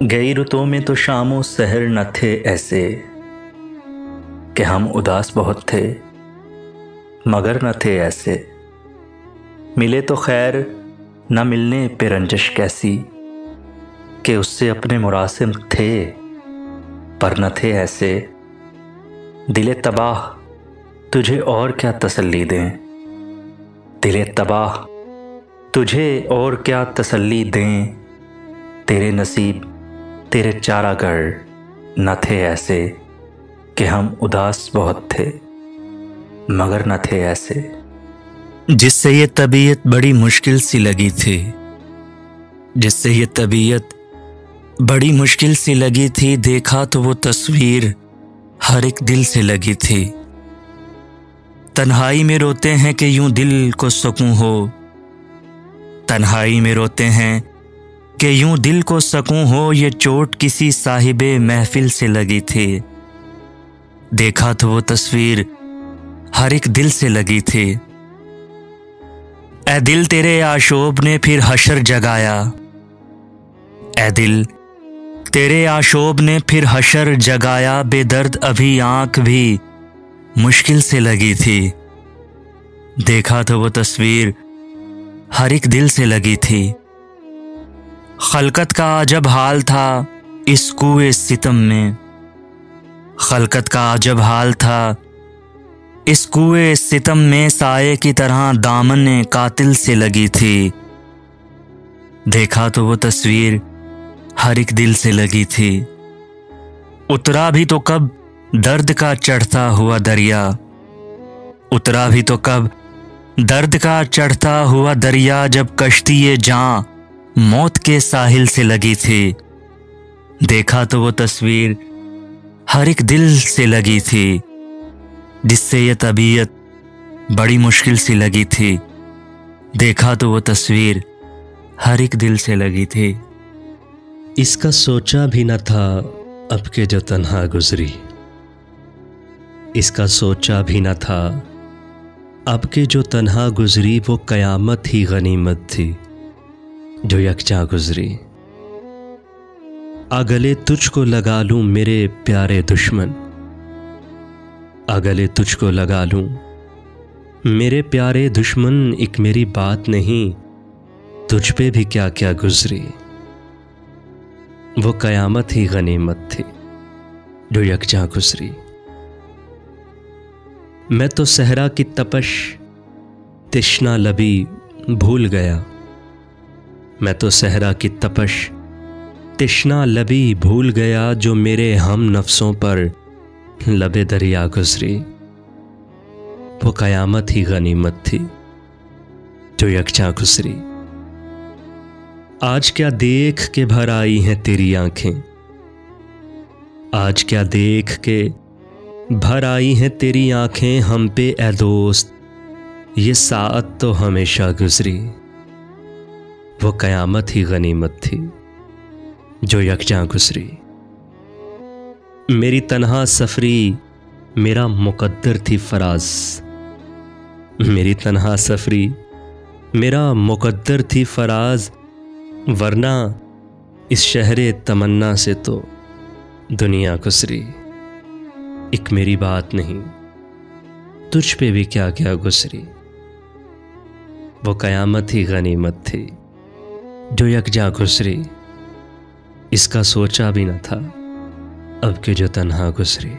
गई रुतों में तो शामों सहर न थे ऐसे कि हम उदास बहुत थे, मगर न थे ऐसे। मिले तो खैर न मिलने पे रंजिश कैसी कि उससे अपने मुरासिम थे पर न थे ऐसे। दिले तबाह तुझे और क्या तसल्ली दें, दिले तबाह तुझे और क्या तसल्ली दें। तेरे नसीब तेरे चारागर न थे ऐसे कि हम उदास बहुत थे, मगर न थे ऐसे। जिससे ये तबीयत बड़ी मुश्किल सी लगी थी, जिससे ये तबीयत बड़ी मुश्किल सी लगी थी, देखा तो वो तस्वीर हर एक दिल से लगी थी। तन्हाई में रोते हैं कि यूं दिल को सुकून हो, तन्हाई में रोते हैं कि यूं दिल को सुकून हो। ये चोट किसी साहिबे महफिल से लगी थी, देखा तो वो तस्वीर हर एक दिल से लगी थी। ए दिल तेरे आशोब ने फिर हशर जगाया, ए दिल तेरे आशोब ने फिर हशर जगाया। बेदर्द अभी आंख भी मुश्किल से लगी थी, देखा तो वो तस्वीर हर एक दिल से लगी थी। खलकत का अजब हाल था इस कुए सितम में, खलकत का अजब हाल था इस कुए सितम में। साये की तरह दामन कातिल से लगी थी, देखा तो वो तस्वीर हर एक दिल से लगी थी। उतरा भी तो कब दर्द का चढ़ता हुआ दरिया, उतरा भी तो कब दर्द का चढ़ता हुआ दरिया। जब कश्ती ये जां मौत के साहिल से लगी थी, देखा तो वो तस्वीर हर एक दिल से लगी थी। जिससे ये तबीयत बड़ी मुश्किल सी लगी थी, देखा तो वो तस्वीर हर एक दिल से लगी थी। इसका सोचा भी न था अब के जो तन्हा गुजरी, इसका सोचा भी न था अब के जो तन्हा गुजरी। वो कयामत ही गनीमत थी जो यकजा गुजरी। अगले तुझको लगा लूं मेरे प्यारे दुश्मन, अगले तुझको लगा लूं मेरे प्यारे दुश्मन। एक मेरी बात नहीं तुझ पे भी क्या क्या गुजरी। वो कयामत ही गनीमत थी जो यकजा गुजरी। मैं तो सहरा की तपश तिश्ना लबी भूल गया, मैं तो सहरा की तपश तिश्ना लबी भूल गया। जो मेरे हम नफ्सों पर लबे दरिया गुजरी। वो कयामत ही गनीमत थी जो यकजा गुजरी। आज क्या देख के भर आई हैं तेरी आंखें, आज क्या देख के भर आई हैं तेरी आंखें। हम पे ए दोस्त ये साअत तो हमेशा गुजरी। वो कयामत ही गनीमत थी जो यकजा गुजरी। मेरी तन्हा सफरी मेरा मुकद्दर थी फराज, मेरी तन्हा सफरी मेरा मुकद्दर थी फराज। वरना इस शहरे तमन्ना से तो दुनिया गुजरी। एक मेरी बात नहीं तुझ पे भी क्या क्या गुजरी। वो कयामत ही गनीमत थी जो यकजा गुजरी। इसका सोचा भी न था अब के जो तन्हा गुजरी।